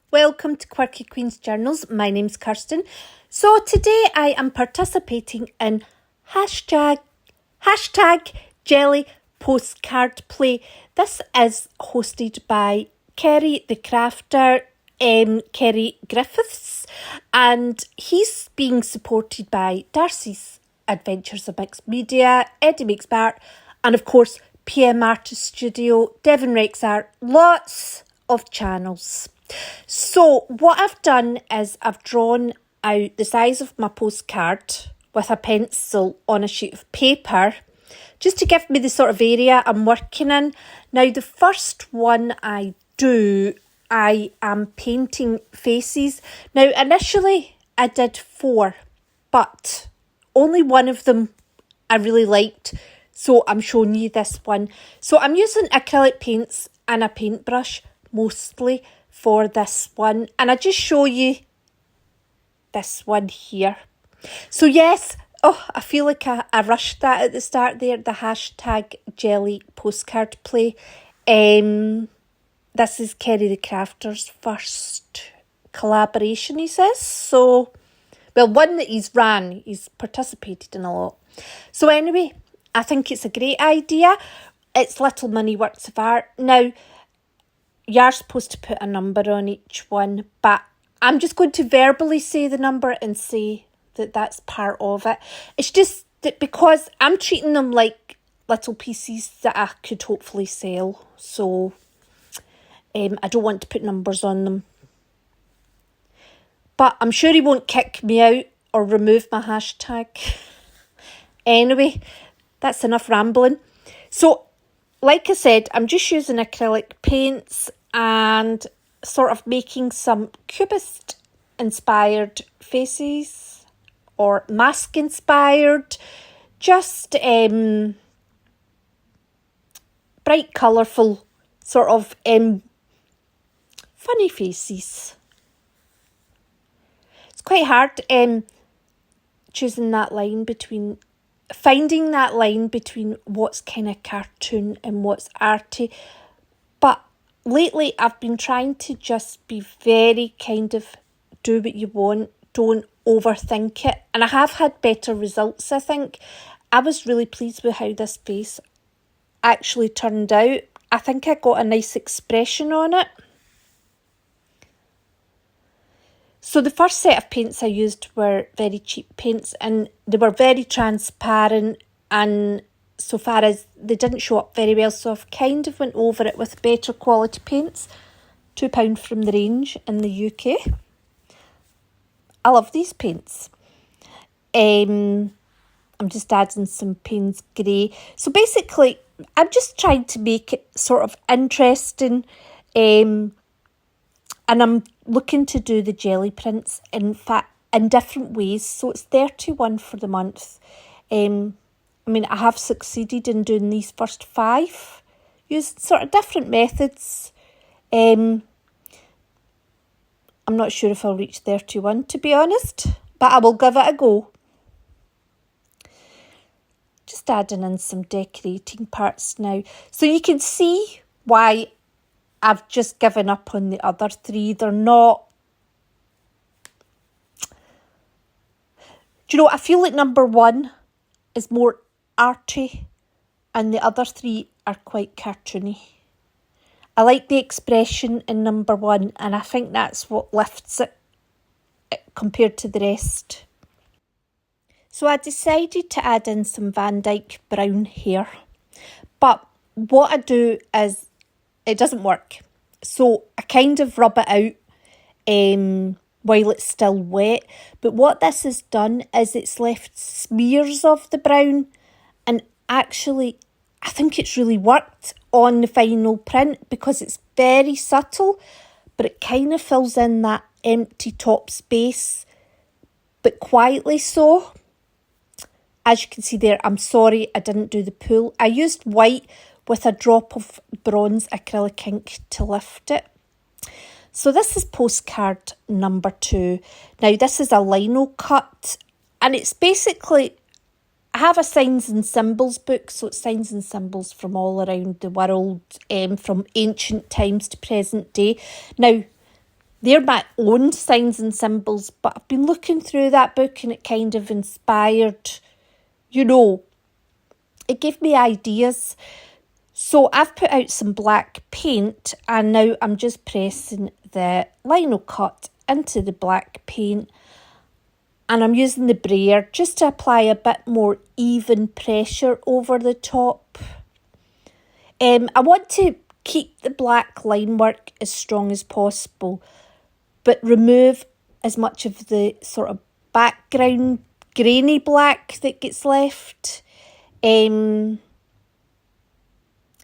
Welcome to Quirky Queen's Journals. My name's Kirsten. So today I am participating in hashtag jelly postcard play. This is hosted by Kerry the Crafter, Kerry Griffiths, and he's being supported by Darcy's Adventures of Mixed Media, Eddie Makes Art, and of course PM Artist Studio, Devon Rex Art, lots of channels. So what I've done is I've drawn out the size of my postcard with a pencil on a sheet of paper just to give me the sort of area I'm working in. Now the first one I am painting faces. Now initially I did 4, but only one of them I really liked, so I'm showing you this one. So I'm using acrylic paints and a paintbrush mostly for this one, and I just show you this one here. So yes, I feel like I rushed that at the start there, the hashtag jelly postcard play. This is Kerry the Crafter's first collaboration, he says. So, well, one that he's participated in a lot. So anyway, I think it's a great idea. It's little mini works of art. Now, you're supposed to put a number on each one, but I'm just going to verbally say the number and say that that's part of it. It's just that because I'm treating them like little pieces that I could hopefully sell. So I don't want to put numbers on them. But I'm sure he won't kick me out or remove my hashtag. Anyway, that's enough rambling. So, like I said, I'm just using acrylic paints and sort of making some cubist inspired faces or mask inspired, just bright colourful sort of funny faces. It's quite hard finding that line between what's kind of cartoon and what's arty. But lately I've been trying to just be very kind of do what you want, don't overthink it. And I have had better results, I think. I was really pleased with how this face actually turned out. I think I got a nice expression on it. So the first set of paints I used were very cheap paints, and they were very transparent, and so far as they didn't show up very well, so I've kind of went over it with better quality paints. £2 from the range in the UK. I love these paints. I'm just adding some Payne's Grey. So basically, I'm just trying to make it sort of interesting, and I'm looking to do the jelly prints in different ways. So it's 31 for the month. I have succeeded in doing these first 5, using sort of different methods. I'm not sure if I'll reach 31, to be honest, but I will give it a go. Just adding in some decorating parts now. So you can see why I've just given up on the other 3. They're not... Do you know, I feel like number 1 is more arty and the other 3 are quite cartoony. I like the expression in number 1, and I think that's what lifts it compared to the rest. So I decided to add in some Van Dyke brown hair. But what I do is, it doesn't work. So I kind of rub it out while it's still wet. But what this has done is it's left smears of the brown. And actually, I think it's really worked on the final print because it's very subtle. But it kind of fills in that empty top space, but quietly so. As you can see there, I'm sorry I didn't do the pool. I used white with a drop of bronze acrylic ink to lift it. So this is postcard number 2. Now this is a lino cut, and it's basically, I have a signs and symbols book, so it's signs and symbols from all around the world, from ancient times to present day. Now they're my own signs and symbols, but I've been looking through that book and it kind of inspired, it gave me ideas. So I've put out some black paint and now I'm just pressing the lino cut into the black paint, and I'm using the brayer just to apply a bit more even pressure over the top. I want to keep the black line work as strong as possible, but remove as much of the sort of background grainy black that gets left.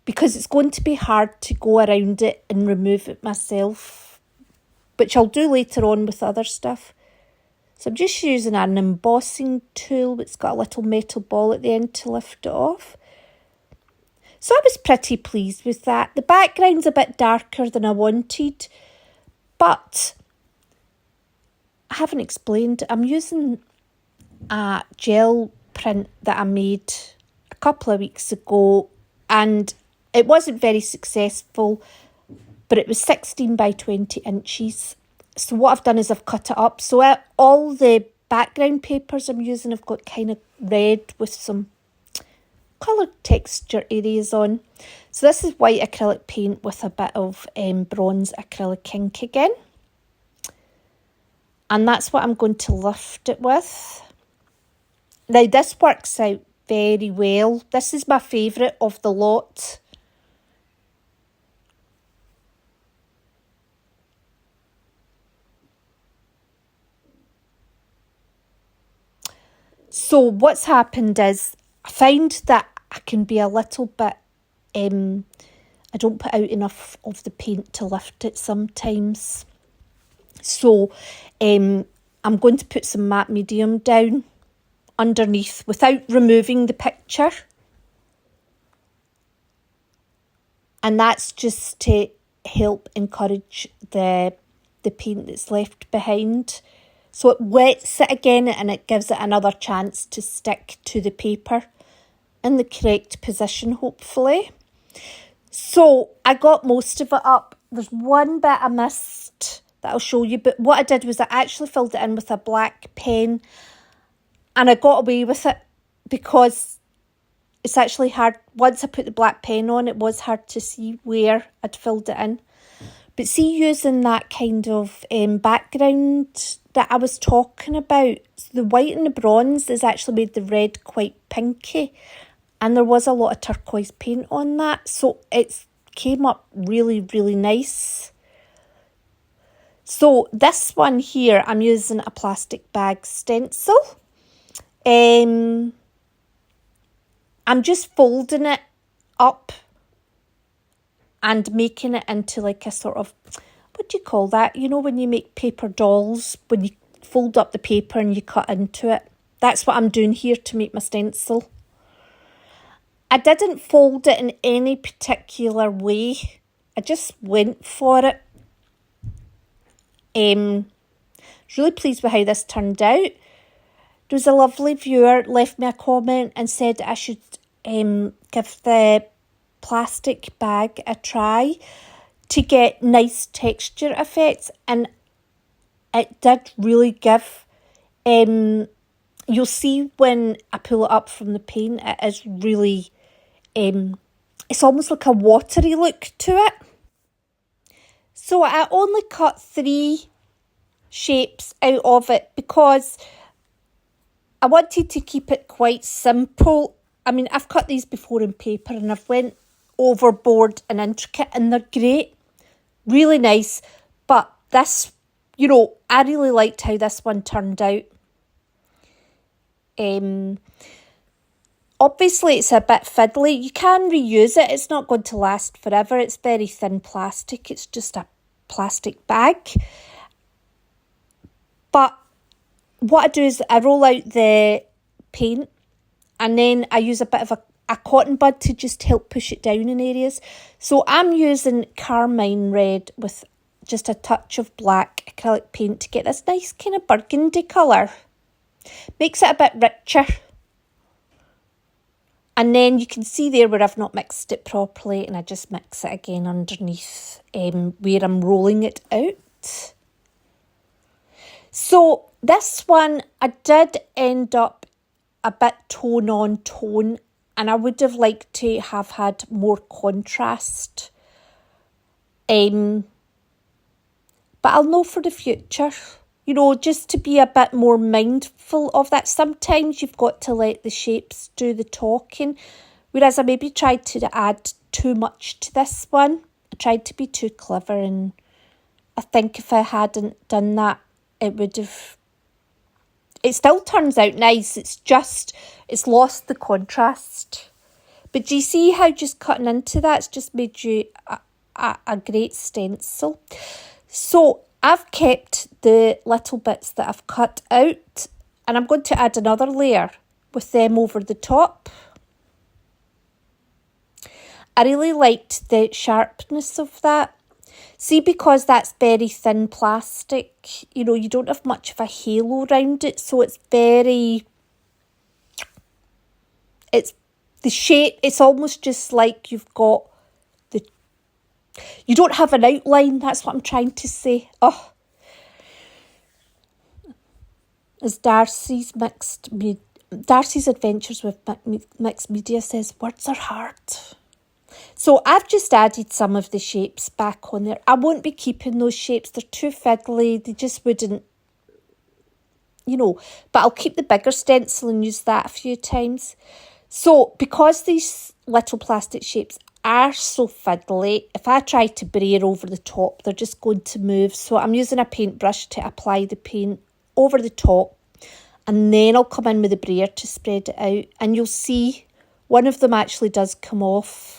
Because it's going to be hard to go around it and remove it myself, which I'll do later on with other stuff. So I'm just using an embossing tool that's got a little metal ball at the end to lift it off. So I was pretty pleased with that. The background's a bit darker than I wanted, but I haven't explained. I'm using a gel print that I made a couple of weeks ago, and it wasn't very successful, but it was 16 by 20 inches. So what I've done is I've cut it up. So all the background papers I'm using have got kind of red with some coloured texture areas on. So this is white acrylic paint with a bit of bronze acrylic ink again. And that's what I'm going to lift it with. Now this works out very well. This is my favourite of the lot. So what's happened is I find that I can be a little bit, I don't put out enough of the paint to lift it sometimes. So I'm going to put some matte medium down underneath without removing the picture. And that's just to help encourage the paint that's left behind. So it wets it again and it gives it another chance to stick to the paper in the correct position, hopefully. So I got most of it up. There's one bit I missed that I'll show you, but what I did was I actually filled it in with a black pen, and I got away with it because it's actually hard. Once I put the black pen on, it was hard to see where I'd filled it in. But see, using that kind of background that I was talking about, the white and the bronze has actually made the red quite pinky, and there was a lot of turquoise paint on that, so it came up really, really nice. So this one here, I'm using a plastic bag stencil. I'm just folding it up and making it into like a sort of, what do you call that? You know, when you make paper dolls, when you fold up the paper and you cut into it. That's what I'm doing here to make my stencil. I didn't fold it in any particular way. I just went for it. Really pleased with how this turned out. There was a lovely viewer left me a comment and said that I should give the plastic bag a try to get nice texture effects, and it did really give. You'll see when I pull it up from the paint, it is really, it's almost like a watery look to it. So I only cut 3 shapes out of it because I wanted to keep it quite simple. I mean, I've cut these before in paper and I've went overboard and intricate, and they're great, really nice. But this, I really liked how this one turned out. Obviously it's a bit fiddly. You can reuse it. It's not going to last forever. It's very thin plastic. It's just a plastic bag. But what I do is I roll out the paint and then I use a bit of a cotton bud to just help push it down in areas. So I'm using carmine red with just a touch of black acrylic paint to get this nice kind of burgundy colour. Makes it a bit richer. And then you can see there where I've not mixed it properly, and I just mix it again underneath where I'm rolling it out. So this one, I did end up a bit tone on tone, and I would have liked to have had more contrast. But I'll know for the future, you know, just to be a bit more mindful of that. Sometimes you've got to let the shapes do the talking, whereas I maybe tried to add too much to this one. I tried to be too clever, and I think if I hadn't done that, it would have... It still turns out nice, it's lost the contrast. But do you see how just cutting into that's just made you a great stencil? So I've kept the little bits that I've cut out, and I'm going to add another layer with them over the top. I really liked the sharpness of that. See, because that's very thin plastic, you know, you don't have much of a halo around it, so it's the shape, it's almost just like you don't have an outline, that's what I'm trying to say. Oh, as Darcy's Adventures with Mixed Media says, words are hard. So I've just added some of the shapes back on there. I won't be keeping those shapes. They're too fiddly. They just wouldn't, you know. But I'll keep the bigger stencil and use that a few times. So because these little plastic shapes are so fiddly, if I try to brayer over the top, they're just going to move. So I'm using a paintbrush to apply the paint over the top. And then I'll come in with the brayer to spread it out. And you'll see one of them actually does come off.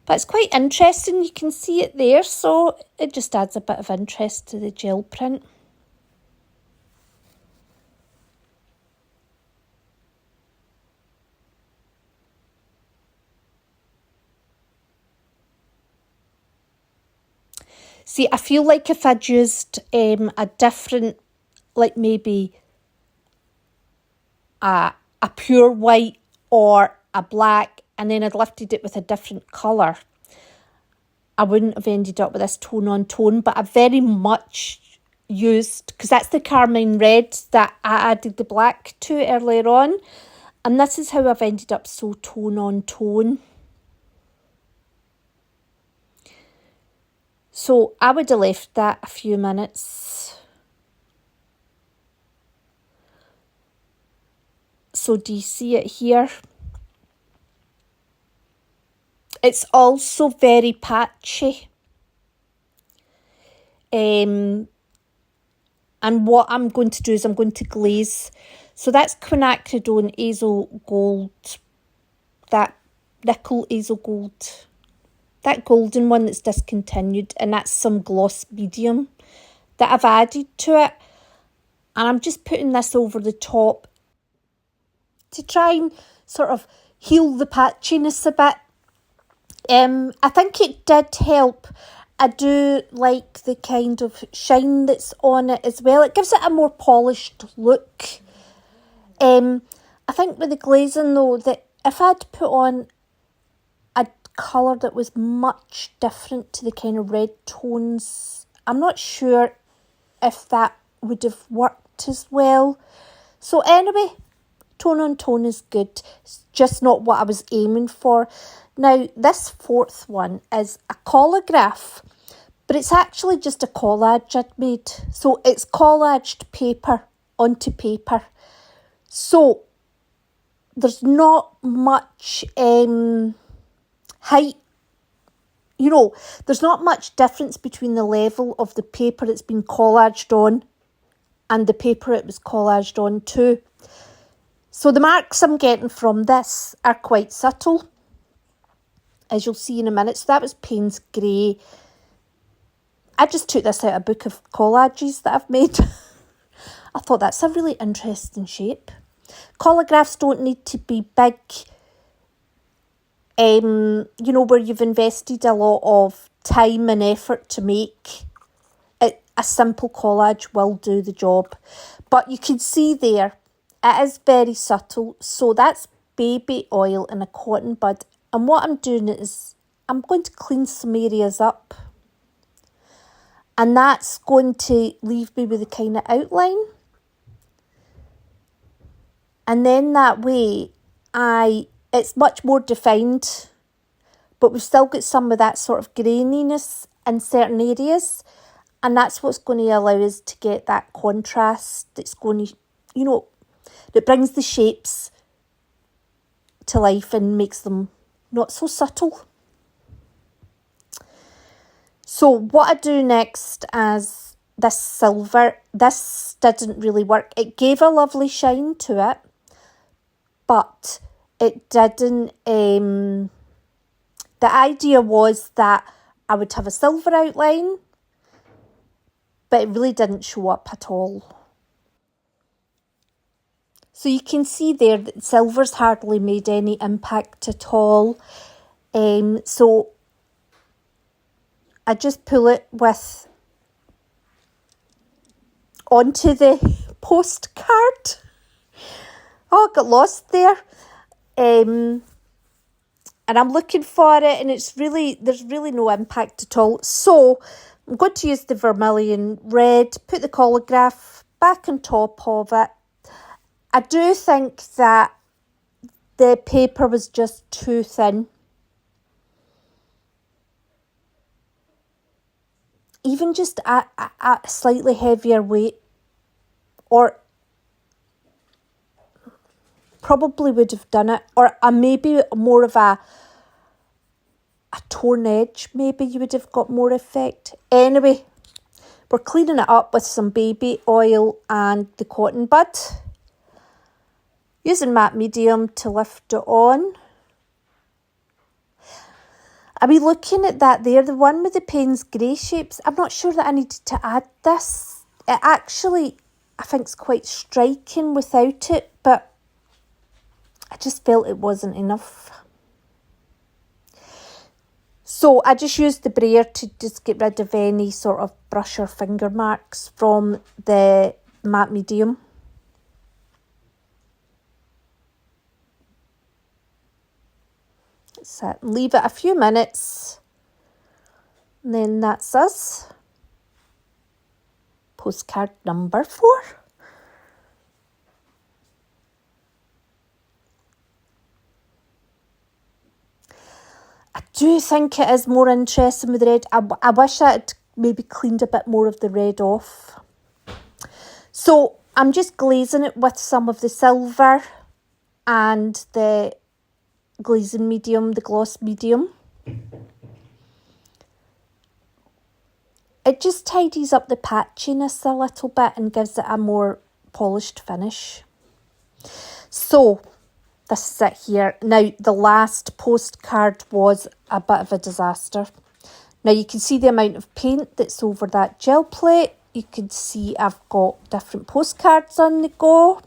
But it's quite interesting, you can see it there, so it just adds a bit of interest to the gel print. See, I feel like if I'd used a different, like maybe a pure white or a black, and then I'd lifted it with a different colour, I wouldn't have ended up with this tone on tone. But I very much used, because that's the carmine red that I added the black to earlier on, and this is how I've ended up so tone on tone. So I would have left that a few minutes. So do you see it here? It's also very patchy. And what I'm going to do is I'm going to glaze. So that's quinacridone azo gold, that nickel azo gold, that golden one that's discontinued, and that's some gloss medium that I've added to it. And I'm just putting this over the top to try and sort of heal the patchiness a bit. I think it did help. I do like the kind of shine that's on it as well. It gives it a more polished look. I think with the glazing though, that if I'd put on a colour that was much different to the kind of red tones, I'm not sure if that would have worked as well. So anyway, tone on tone is good. It's just not what I was aiming for. Now, this fourth one is a collagraph, but it's actually just a collage I'd made. So it's collaged paper onto paper. So there's not much height, you know, there's not much difference between the level of the paper it's been collaged on and the paper it was collaged on to. So the marks I'm getting from this are quite subtle, as you'll see in a minute. So that was Payne's Grey. I just took this out of a book of collages that I've made. I thought that's a really interesting shape. Collagraphs don't need to be big, you know, where you've invested a lot of time and effort to make it. A simple collage will do the job. But you can see there, it is very subtle. So that's baby oil and a cotton bud. And what I'm doing is I'm going to clean some areas up. And that's going to leave me with a kind of outline. And then that way, it's much more defined, but we've still got some of that sort of graininess in certain areas. And that's what's going to allow us to get that contrast that's going to, that brings the shapes to life and makes them not so subtle. So what I do next is this silver. This didn't really work. It gave a lovely shine to it, but it didn't, the idea was that I would have a silver outline, but it really didn't show up at all. So you can see there that silver's hardly made any impact at all. So I just pull it onto the postcard. Oh, I got lost there. And I'm looking for it, and there's really no impact at all. So I'm going to use the vermilion red, put the collagraph back on top of it. I do think that the paper was just too thin. Even just a slightly heavier weight, or probably would have done it, or maybe more of a torn edge, maybe you would have got more effect. Anyway, we're cleaning it up with some baby oil and the cotton bud. Using matte medium to lift it on. Are we looking at that there? The one with the Payne's grey shapes. I'm not sure that I needed to add this. It actually, I think, is quite striking without it, but I just felt it wasn't enough. So I just used the brayer to just get rid of any sort of brush or finger marks from the matte medium. That's it. Leave it a few minutes, and then that's us. Postcard number 4. I do think it is more interesting with the red. I wish I had maybe cleaned a bit more of the red off. So I'm just glazing it with some of the silver and the glazing medium, the gloss medium. It just tidies up the patchiness a little bit and gives it a more polished finish. So this is it here. Now, the last postcard was a bit of a disaster. Now, you can see the amount of paint that's over that gel plate. You can see I've got different postcards on the go.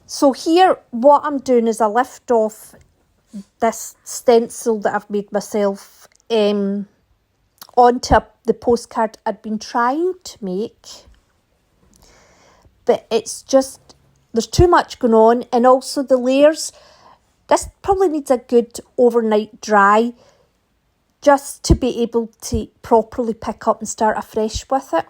So here, what I'm doing is I lift off this stencil that I've made myself onto the postcard I'd been trying to make. But it's just, there's too much going on, and also the layers. This probably needs a good overnight dry just to be able to properly pick up and start afresh with it.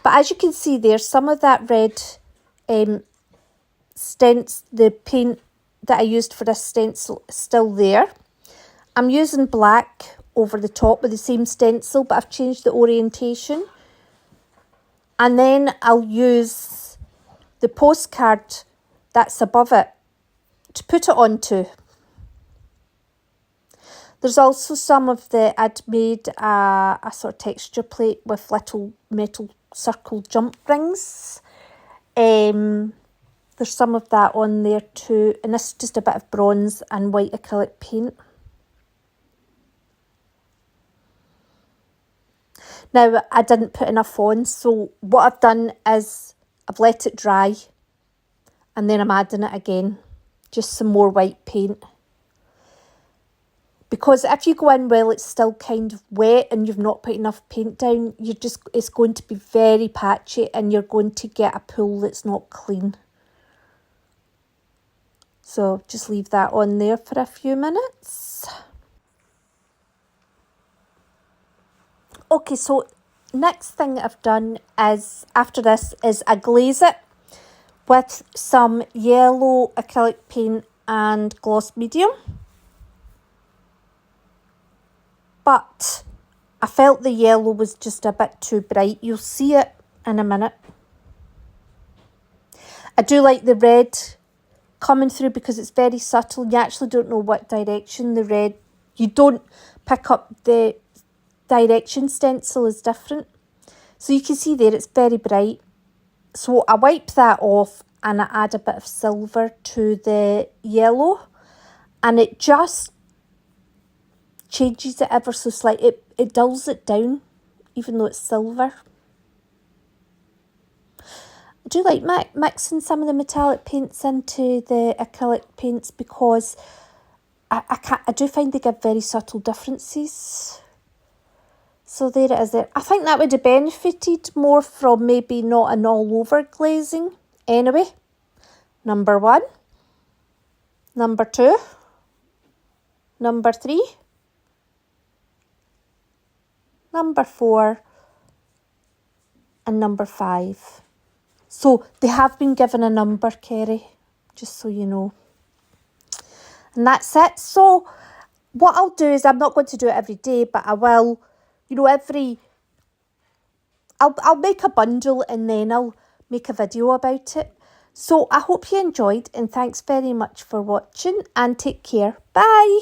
But as you can see there, some of that red the paint that I used for this stencil is still there. I'm using black over the top with the same stencil, but I've changed the orientation. And then I'll use the postcard that's above it to put it onto. There's also some of I'd made a sort of texture plate with little metal circle jump rings. There's some of that on there too, and this is just a bit of bronze and white acrylic paint. Now, I didn't put enough on, so what I've done is I've let it dry, and then I'm adding it again, just some more white paint. Because if you go in while it's still kind of wet and you've not put enough paint down, it's going to be very patchy, and you're going to get a pool that's not clean. So just leave that on there for a few minutes. Okay, so next thing I've done is, after this, is I glaze it with some yellow acrylic paint and gloss medium. But I felt the yellow was just a bit too bright. You'll see it in a minute. I do like the red coming through because it's very subtle. You actually don't know what direction the red... You don't pick up the direction stencil is different. So you can see there it's very bright. So I wipe that off and I add a bit of silver to the yellow. And it just changes it ever so slightly. It dulls it down, even though it's silver. I do like mixing some of the metallic paints into the acrylic paints because I do find they give very subtle differences. So there it is there. I think that would have benefited more from maybe not an all-over glazing. Anyway, number 1, number 2, number 3, number 4, and number 5. So they have been given a number, Kerry, just so you know. And that's it. So what I'll do is, I'm not going to do it every day, but I will, you know, I'll make a bundle and then I'll make a video about it. So I hope you enjoyed, and thanks very much for watching, and take care. Bye.